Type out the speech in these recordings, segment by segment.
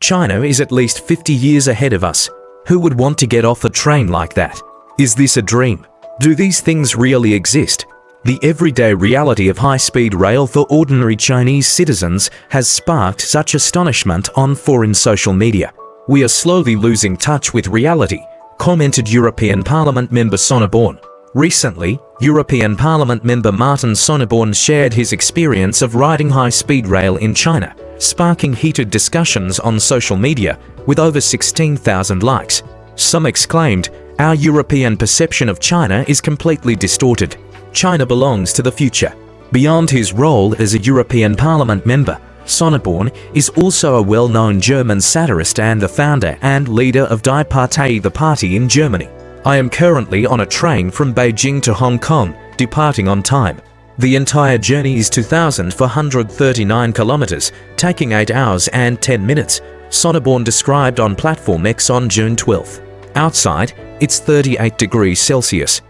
China is at least 50 years ahead of us. Who would want to get off a train like that? Is this a dream? Do these things really exist? The everyday reality of high-speed rail for ordinary Chinese citizens has sparked such astonishment on foreign social media. We are slowly losing touch with reality, commented European Parliament member Sonneborn. Recently, European Parliament member Martin Sonneborn shared his experience of riding high-speed rail in China, sparking heated discussions on social media with over 16,000 likes. Some exclaimed, "Our European perception of China is completely distorted. China belongs to the future." Beyond his role as a European Parliament member, Sonneborn is also a well-known German satirist and the founder and leader of Die Partei, the party in Germany. "I am currently on a train from Beijing to Hong Kong, departing on time. The entire journey is 2,439 kilometers, taking 8 hours and 10 minutes, Sonneborn described on Platform X on June 12. Outside, it's 38 degrees Celsius.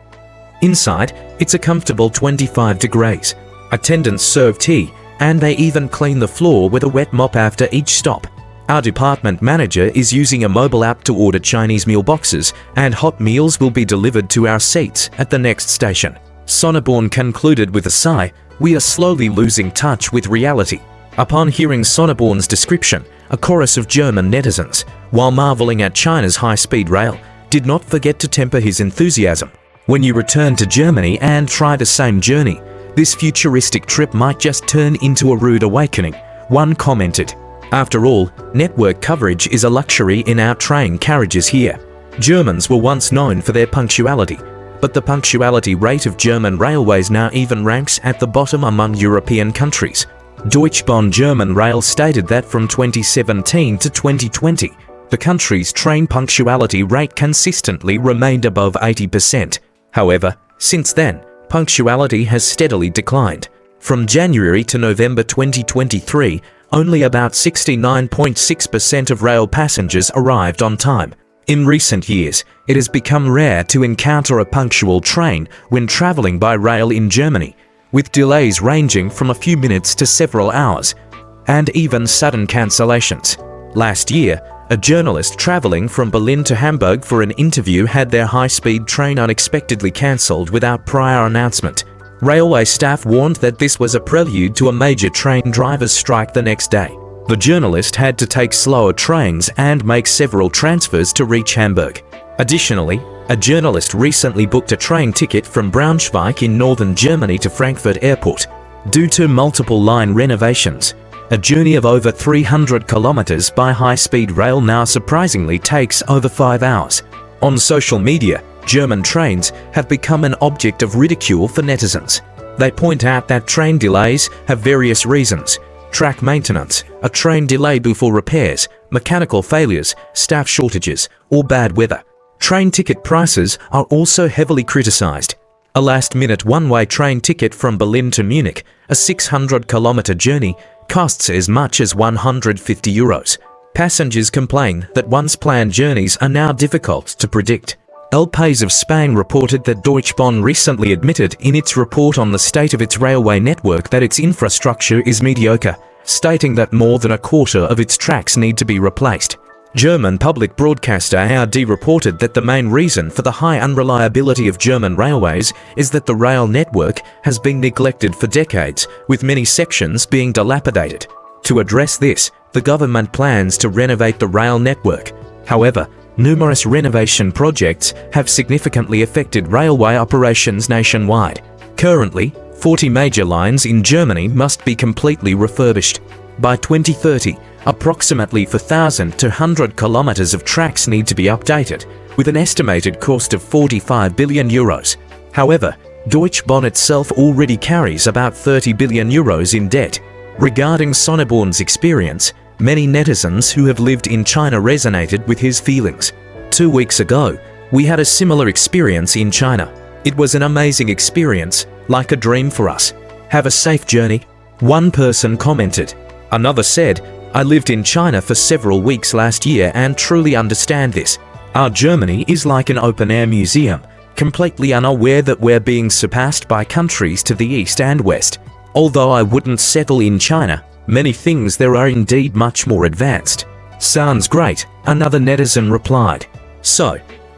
Inside, it's a comfortable 25 degrees. Attendants serve tea, and they even clean the floor with a wet mop after each stop. Our department manager is using a mobile app to order Chinese meal boxes, and hot meals will be delivered to our seats at the next station." Sonneborn concluded with a sigh, "We are slowly losing touch with reality." Upon hearing Sonneborn's description, a chorus of German netizens, while marveling at China's high-speed rail, did not forget to temper his enthusiasm. "When you return to Germany and try the same journey, this futuristic trip might just turn into a rude awakening," one commented. "After all, network coverage is a luxury in our train carriages here. Germans were once known for their punctuality, but the punctuality rate of German railways now even ranks at the bottom among European countries." Deutsche Bahn German Rail stated that from 2017 to 2020, the country's train punctuality rate consistently remained above 80%. However, since then, punctuality has steadily declined. From January to November 2023, only about 69.6% of rail passengers arrived on time. In recent years, it has become rare to encounter a punctual train when traveling by rail in Germany, with delays ranging from a few minutes to several hours, and even sudden cancellations. Last year, a journalist traveling from Berlin to Hamburg for an interview had their high-speed train unexpectedly cancelled without prior announcement. Railway staff warned that this was a prelude to a major train drivers' strike the next day. The journalist had to take slower trains and make several transfers to reach Hamburg. Additionally, a journalist recently booked a train ticket from Braunschweig in northern Germany to Frankfurt Airport. Due to multiple line renovations, a journey of over 300 kilometers by high-speed rail now surprisingly takes over 5 hours. On social media, German trains have become an object of ridicule for netizens. They point out that train delays have various reasons: track maintenance, a train delay before repairs, mechanical failures, staff shortages, or bad weather. Train ticket prices are also heavily criticized. A last-minute one-way train ticket from Berlin to Munich, a 600-kilometer journey, costs as much as €150. Passengers complain that once-planned journeys are now difficult to predict. El País of Spain reported that Deutsche Bahn recently admitted in its report on the state of its railway network that its infrastructure is mediocre, stating that more than a quarter of its tracks need to be replaced. German public broadcaster ARD reported that the main reason for the high unreliability of German railways is that the rail network has been neglected for decades, with many sections being dilapidated. To address this, the government plans to renovate the rail network. However, numerous renovation projects have significantly affected railway operations nationwide. Currently, 40 major lines in Germany must be completely refurbished. By 2030, approximately 4,000 to 100 kilometers of tracks need to be updated, with an estimated cost of €45 billion. However, Deutsche Bahn itself already carries about €30 billion in debt. Regarding Sonneborn's experience, many netizens who have lived in China resonated with his feelings. 2 weeks ago, we had a similar experience in China. It was an amazing experience, like a dream for us. Have a safe journey, one person commented. Another said, I lived in China for several weeks last year and truly understand this. Our Germany is like an open-air museum, completely unaware that we're being surpassed by countries to the east and west. Although I wouldn't settle in China, many things there are indeed much more advanced. Sounds great, another netizen replied. So,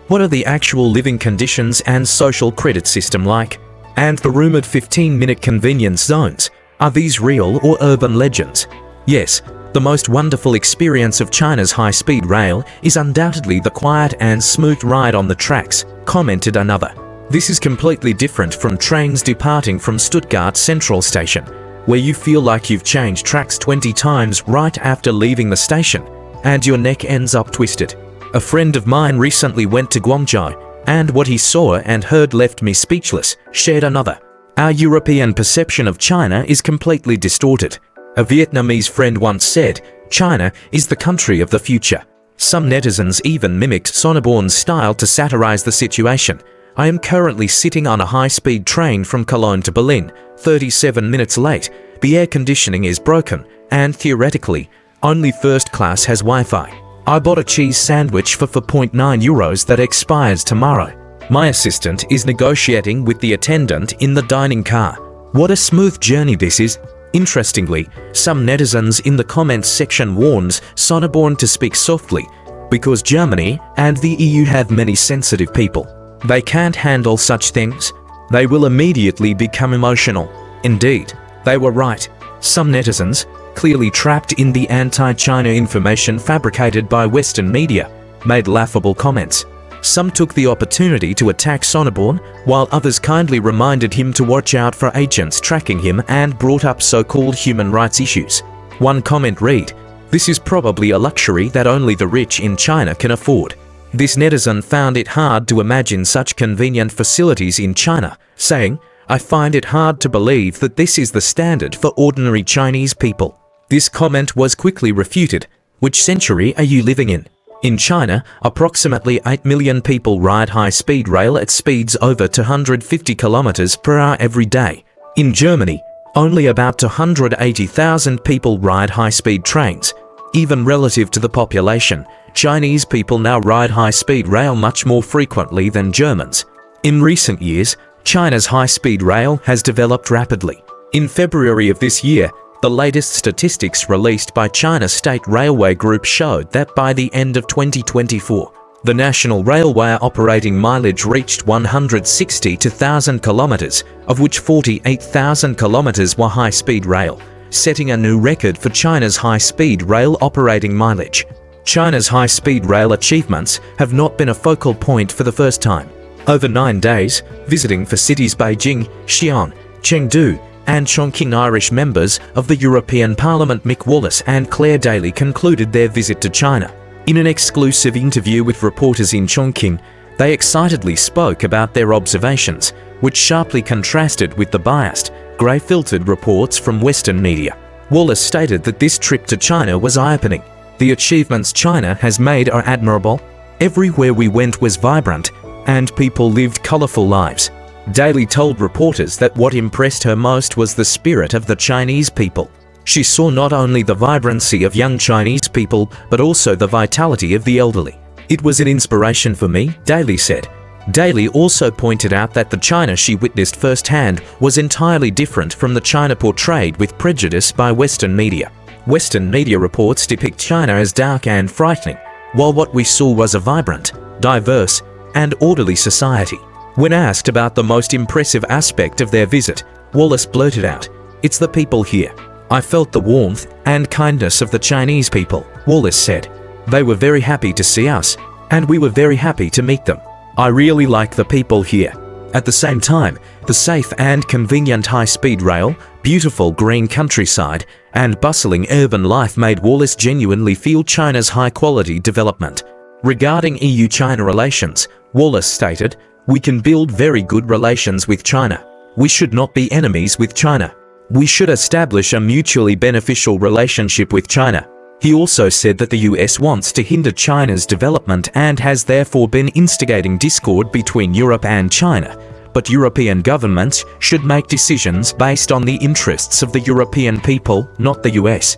what are the actual living conditions and social credit system like? And the rumored 15-minute convenience zones, are these real or urban legends? Yes, the most wonderful experience of China's high-speed rail is undoubtedly the quiet and smooth ride on the tracks, commented another. This is completely different from trains departing from Stuttgart Central Station, where you feel like you've changed tracks 20 times right after leaving the station, and your neck ends up twisted. A friend of mine recently went to Guangzhou, and what he saw and heard left me speechless, shared another. Our European perception of China is completely distorted. A Vietnamese friend once said, China is the country of the future. Some netizens even mimicked Sonneborn's style to satirize the situation. I am currently sitting on a high-speed train from Cologne to Berlin, 37 minutes late. The air conditioning is broken, and theoretically, only first class has Wi-Fi. I bought a cheese sandwich for 4.9 euros that expires tomorrow. My assistant is negotiating with the attendant in the dining car. What a smooth journey this is. Interestingly, some netizens in the comments section warns Sonneborn to speak softly, because Germany and the EU have many sensitive people. They can't handle such things. They will immediately become emotional. Indeed, they were right. Some netizens, clearly trapped in the anti-China information fabricated by Western media, made laughable comments. Some took the opportunity to attack Sonneborn, while others kindly reminded him to watch out for agents tracking him and brought up so-called human rights issues. One comment read, "This is probably a luxury that only the rich in China can afford." This netizen found it hard to imagine such convenient facilities in China, saying, "I find it hard to believe that this is the standard for ordinary Chinese people." This comment was quickly refuted. Which century are you living in? In China, approximately 8 million people ride high-speed rail at speeds over 250 kilometers per hour every day. In Germany, only about 280,000 people ride high-speed trains. Even relative to the population, Chinese people now ride high-speed rail much more frequently than Germans. In recent years, China's high-speed rail has developed rapidly. In February of this year, the latest statistics released by China State Railway Group showed that by the end of 2024, the national railway operating mileage reached 162,000 kilometers, of which 48,000 kilometers were high-speed rail, setting a new record for China's high-speed rail operating mileage. China's high-speed rail achievements have not been a focal point for the first time. Over 9 days, visiting for cities Beijing, Xi'an, Chengdu, and Chongqing, Irish members of the European Parliament Mick Wallace and Claire Daly concluded their visit to China. In an exclusive interview with reporters in Chongqing, they excitedly spoke about their observations, which sharply contrasted with the biased, grey-filtered reports from Western media. Wallace stated that this trip to China was eye-opening. The achievements China has made are admirable. Everywhere we went was vibrant, and people lived colourful lives. Daly told reporters that what impressed her most was the spirit of the Chinese people. She saw not only the vibrancy of young Chinese people, but also the vitality of the elderly. "It was an inspiration for me," Daly said. Daly also pointed out that the China she witnessed firsthand was entirely different from the China portrayed with prejudice by Western media. Western media reports depict China as dark and frightening, while what we saw was a vibrant, diverse, and orderly society. When asked about the most impressive aspect of their visit, Wallace blurted out, "It's the people here. I felt the warmth and kindness of the Chinese people," Wallace said. "They were very happy to see us, and we were very happy to meet them. I really like the people here." At the same time, the safe and convenient high-speed rail, beautiful green countryside, and bustling urban life made Wallace genuinely feel China's high-quality development. Regarding EU-China relations, Wallace stated, "We can build very good relations with China. We should not be enemies with China. We should establish a mutually beneficial relationship with China." He also said that the US wants to hinder China's development and has therefore been instigating discord between Europe and China, but European governments should make decisions based on the interests of the European people, not the US.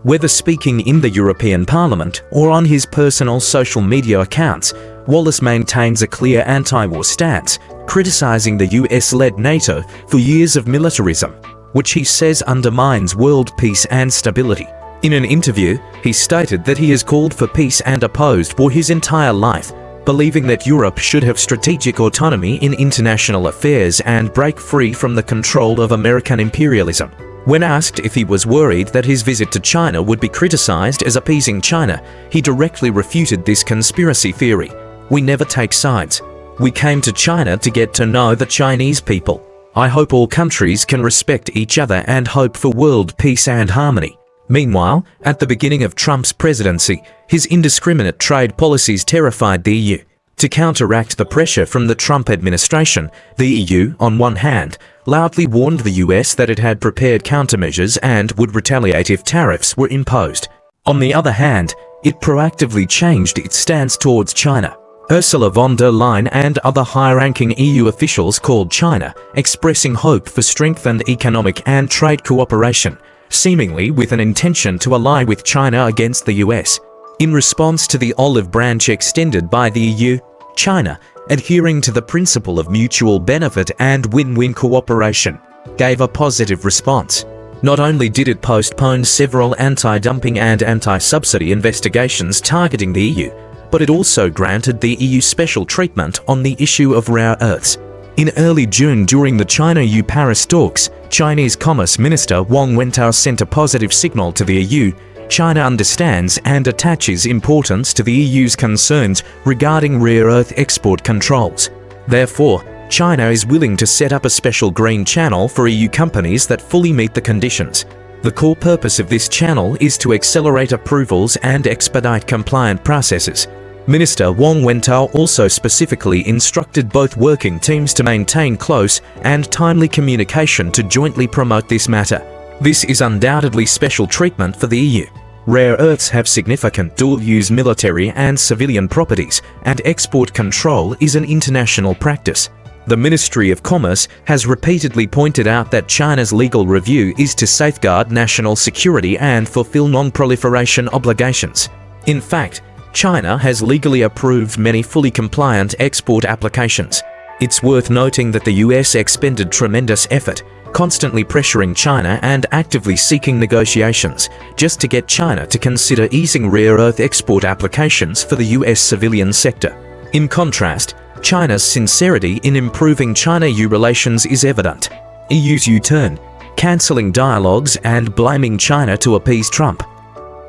Whether speaking in the European Parliament or on his personal social media accounts, Wallace maintains a clear anti-war stance, criticizing the US-led NATO for years of militarism, which he says undermines world peace and stability. In an interview, he stated that he has called for peace and opposed war his entire life, believing that Europe should have strategic autonomy in international affairs and break free from the control of American imperialism. When asked if he was worried that his visit to China would be criticized as appeasing China, he directly refuted this conspiracy theory. "We never take sides. We came to China to get to know the Chinese people. I hope all countries can respect each other and hope for world peace and harmony." Meanwhile, at the beginning of Trump's presidency, his indiscriminate trade policies terrified the EU. To counteract the pressure from the Trump administration, the EU, on one hand, loudly warned the US that it had prepared countermeasures and would retaliate if tariffs were imposed. On the other hand, it proactively changed its stance towards China. Ursula von der Leyen and other high-ranking EU officials called China, expressing hope for strengthened economic and trade cooperation, seemingly with an intention to ally with China against the US. In response to the olive branch extended by the EU, China, adhering to the principle of mutual benefit and win-win cooperation, gave a positive response. Not only did it postpone several anti-dumping and anti-subsidy investigations targeting the EU, but it also granted the EU special treatment on the issue of rare earths. In early June, during the China-EU Paris talks, Chinese Commerce Minister Wang Wentao sent a positive signal to the EU. China understands and attaches importance to the EU's concerns regarding rare earth export controls. Therefore, China is willing to set up a special green channel for EU companies that fully meet the conditions. The core purpose of this channel is to accelerate approvals and expedite compliant processes. Minister Wang Wentao also specifically instructed both working teams to maintain close and timely communication to jointly promote this matter. This is undoubtedly special treatment for the EU. Rare earths have significant dual-use military and civilian properties, and export control is an international practice. The Ministry of Commerce has repeatedly pointed out that China's legal review is to safeguard national security and fulfill non-proliferation obligations. In fact, China has legally approved many fully compliant export applications. It's worth noting that the US expended tremendous effort, constantly pressuring China and actively seeking negotiations, just to get China to consider easing rare earth export applications for the US civilian sector. In contrast, China's sincerity in improving China-EU relations is evident. EU's U-turn, cancelling dialogues and blaming China to appease Trump.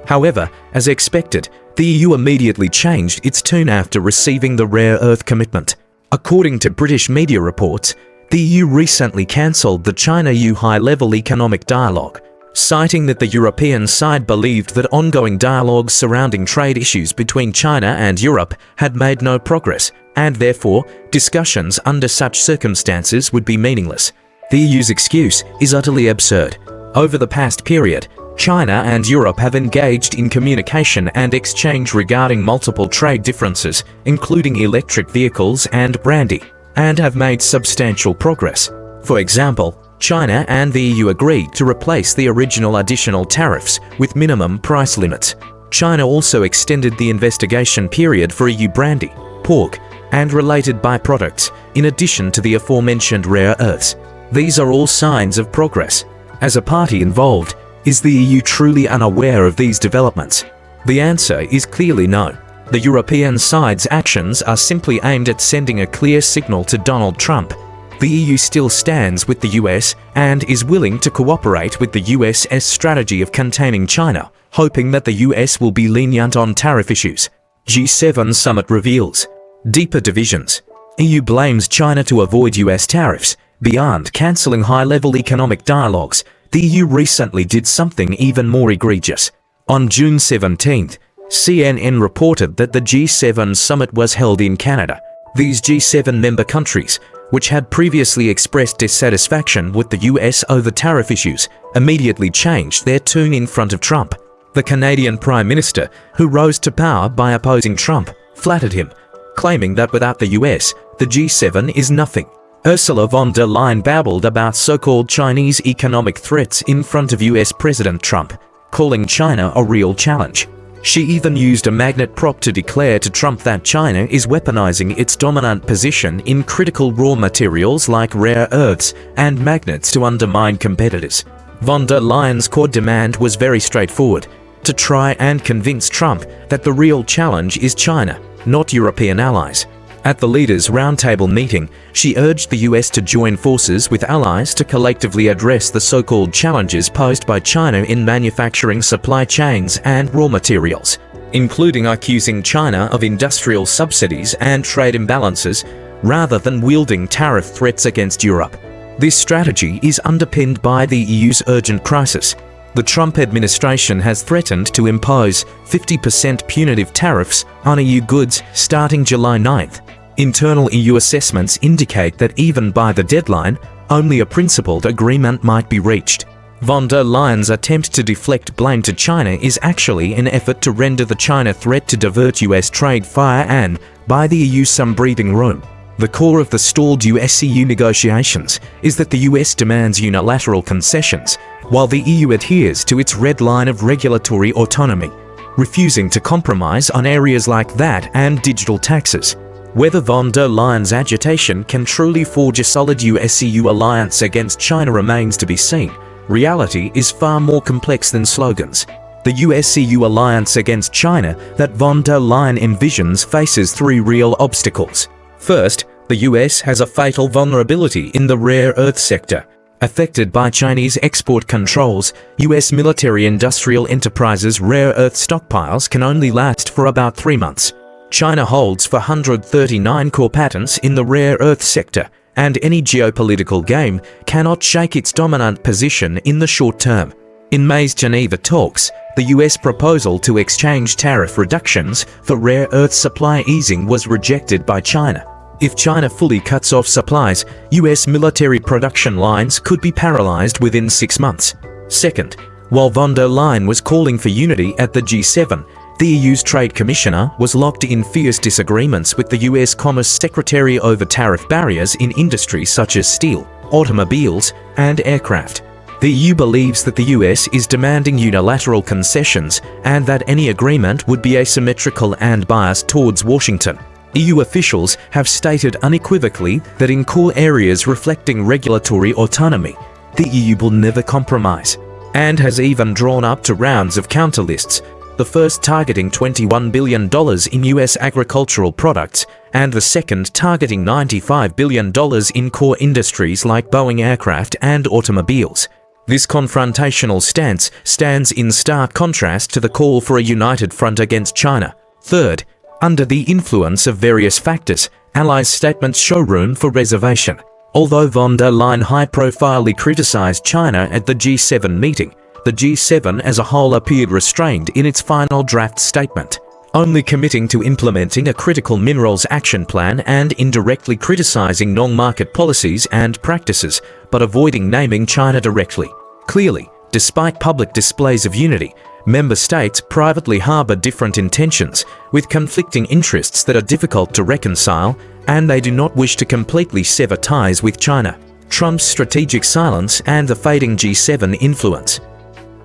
However, as expected, the EU immediately changed its tune after receiving the rare earth commitment. According to British media reports, the EU recently cancelled the China-EU high-level economic dialogue, citing that the European side believed that ongoing dialogues surrounding trade issues between China and Europe had made no progress, and therefore, discussions under such circumstances would be meaningless. The EU's excuse is utterly absurd. Over the past period, China and Europe have engaged in communication and exchange regarding multiple trade differences, including electric vehicles and brandy, and have made substantial progress. For example, China and the EU agreed to replace the original additional tariffs with minimum price limits. China also extended the investigation period for EU brandy, pork, and related byproducts, in addition to the aforementioned rare earths. These are all signs of progress. As a party involved, is the EU truly unaware of these developments? The answer is clearly no. The European side's actions are simply aimed at sending a clear signal to Donald Trump. The EU still stands with the US and is willing to cooperate with the US's strategy of containing China, hoping that the US will be lenient on tariff issues. G7 summit reveals deeper divisions. EU blames China to avoid US tariffs. Beyond cancelling high-level economic dialogues, the EU recently did something even more egregious. On June 17th, CNN reported that the G7 summit was held in Canada. These G7 member countries, which had previously expressed dissatisfaction with the US over tariff issues, immediately changed their tune in front of Trump. The Canadian Prime Minister, who rose to power by opposing Trump, flattered him, claiming that without the US, the G7 is nothing. Ursula von der Leyen babbled about so-called Chinese economic threats in front of US President Trump, calling China a real challenge. She even used a magnet prop to declare to Trump that China is weaponizing its dominant position in critical raw materials like rare earths and magnets to undermine competitors. Von der Leyen's core demand was very straightforward. to try and convince Trump that the real challenge is China, not European allies. At the Leaders' Roundtable meeting, she urged the US to join forces with allies to collectively address the so-called challenges posed by China in manufacturing supply chains and raw materials, including accusing China of industrial subsidies and trade imbalances rather than wielding tariff threats against Europe. This strategy is underpinned by the EU's urgent crisis. The Trump administration has threatened to impose 50% punitive tariffs on EU goods starting July 9th. Internal EU assessments indicate that even by the deadline, only a principled agreement might be reached. Von der Leyen's attempt to deflect blame to China is actually an effort to render the China threat to divert US trade fire and buy the EU some breathing room. The core of the stalled US-EU negotiations is that the US demands unilateral concessions, while the EU adheres to its red line of regulatory autonomy, refusing to compromise on areas like that and digital taxes. Whether von der Leyen's agitation can truly forge a solid US-EU alliance against China remains to be seen. Reality is far more complex than slogans. The US-EU alliance against China that von der Leyen envisions faces three real obstacles. First, the US has a fatal vulnerability in the rare earth sector. Affected by Chinese export controls, US military-industrial enterprises' rare earth stockpiles can only last for about 3 months. China holds 439 core patents in the rare earth sector, and any geopolitical game cannot shake its dominant position in the short term. In May's Geneva talks, the US proposal to exchange tariff reductions for rare earth supply easing was rejected by China. If China fully cuts off supplies, US military production lines could be paralyzed within 6 months. Second, while von der Leyen was calling for unity at the G7, the EU's trade commissioner was locked in fierce disagreements with the US Commerce Secretary over tariff barriers in industries such as steel, automobiles, and aircraft. The EU believes that the US is demanding unilateral concessions and that any agreement would be asymmetrical and biased towards Washington. EU officials have stated unequivocally that in core areas reflecting regulatory autonomy, the EU will never compromise, and has even drawn up to rounds of counterlists, the first targeting $21 billion in US agricultural products, and the second targeting $95 billion in core industries like Boeing aircraft and automobiles. This confrontational stance stands in stark contrast to the call for a united front against China. Third, under the influence of various factors, allies' statements show room for reservation. Although von der Leyen high-profilely criticized China at the G7 meeting, the G7 as a whole appeared restrained in its final draft statement, only committing to implementing a critical minerals action plan and indirectly criticizing non-market policies and practices, but avoiding naming China directly. Clearly, despite public displays of unity, member states privately harbor different intentions, with conflicting interests that are difficult to reconcile, and they do not wish to completely sever ties with China. Trump's strategic silence and the fading G7 influence.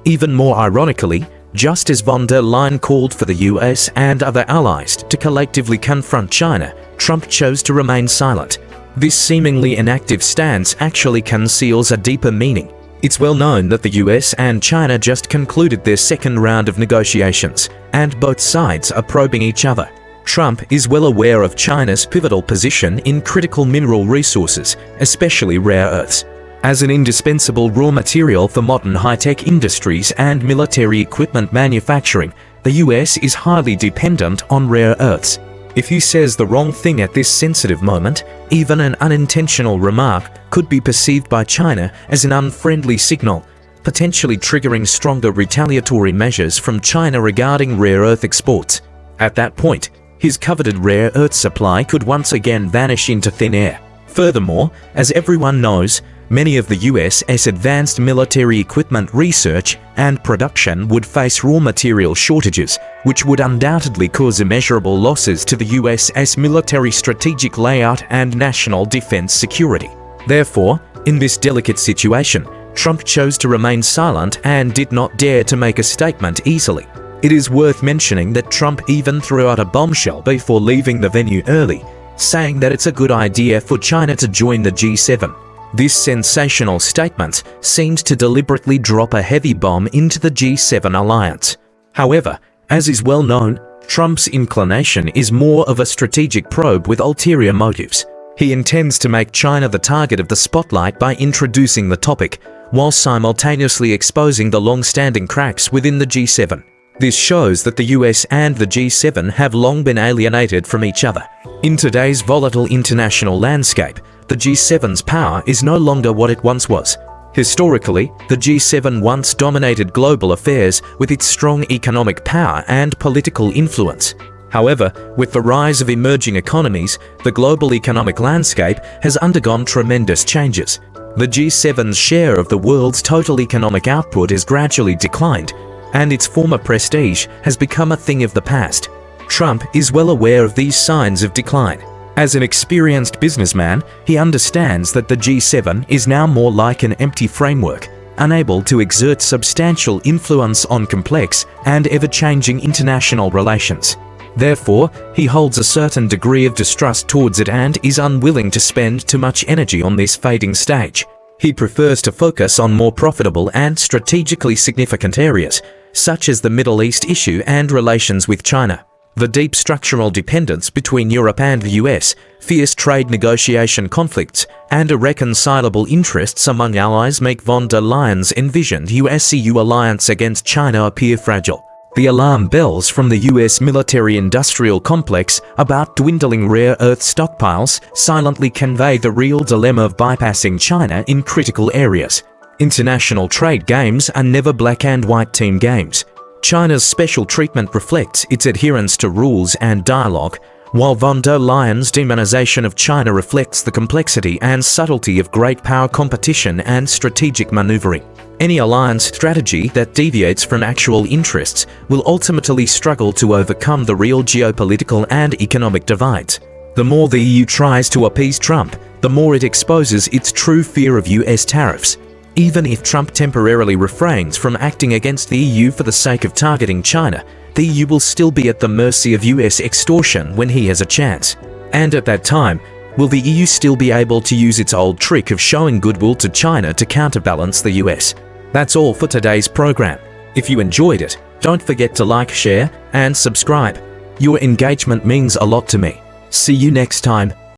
Even more ironically, just as von der Leyen called for the US and other allies to collectively confront China, Trump chose to remain silent. This seemingly inactive stance actually conceals a deeper meaning. It's well known that the US and China just concluded their second round of negotiations, and both sides are probing each other. Trump is well aware of China's pivotal position in critical mineral resources, especially rare earths. As an indispensable raw material for modern high-tech industries and military equipment manufacturing, the US is highly dependent on rare earths. If he says the wrong thing at this sensitive moment, even an unintentional remark could be perceived by China as an unfriendly signal, potentially triggering stronger retaliatory measures from China regarding rare earth exports. At that point, his coveted rare earth supply could once again vanish into thin air. Furthermore, as everyone knows, many of the US's advanced military equipment research and production would face raw material shortages, which would undoubtedly cause immeasurable losses to the US's military strategic layout and national defense security. Therefore, in this delicate situation, Trump chose to remain silent and did not dare to make a statement easily. It is worth mentioning that Trump even threw out a bombshell before leaving the venue early, saying that it's a good idea for China to join the G7. This sensational statement seemed to deliberately drop a heavy bomb into the G7 alliance. However, as is well known, Trump's inclination is more of a strategic probe with ulterior motives. He intends to make China the target of the spotlight by introducing the topic, while simultaneously exposing the long-standing cracks within the G7. This shows that the US and the G7 have long been alienated from each other. In today's volatile international landscape, the G7's power is no longer what it once was. Historically, the G7 once dominated global affairs with its strong economic power and political influence. However, with the rise of emerging economies, the global economic landscape has undergone tremendous changes. The G7's share of the world's total economic output has gradually declined, and its former prestige has become a thing of the past. Trump is well aware of these signs of decline. As an experienced businessman, he understands that the G7 is now more like an empty framework, unable to exert substantial influence on complex and ever-changing international relations. Therefore, he holds a certain degree of distrust towards it and is unwilling to spend too much energy on this fading stage. He prefers to focus on more profitable and strategically significant areas, such as the Middle East issue and relations with China. The deep structural dependence between Europe and the US, fierce trade negotiation conflicts, and irreconcilable interests among allies make von der Leyen's envisioned US-EU alliance against China appear fragile. The alarm bells from the US military-industrial complex about dwindling rare earth stockpiles silently convey the real dilemma of bypassing China in critical areas. International trade games are never black and white team games. China's special treatment reflects its adherence to rules and dialogue, while von der Leyen's demonization of China reflects the complexity and subtlety of great power competition and strategic maneuvering. Any alliance strategy that deviates from actual interests will ultimately struggle to overcome the real geopolitical and economic divides. The more the EU tries to appease Trump, the more it exposes its true fear of US tariffs. Even if Trump temporarily refrains from acting against the EU for the sake of targeting China, the EU will still be at the mercy of US extortion when he has a chance. And at that time, will the EU still be able to use its old trick of showing goodwill to China to counterbalance the US? That's all for today's program. If you enjoyed it, don't forget to like, share, and subscribe. Your engagement means a lot to me. See you next time.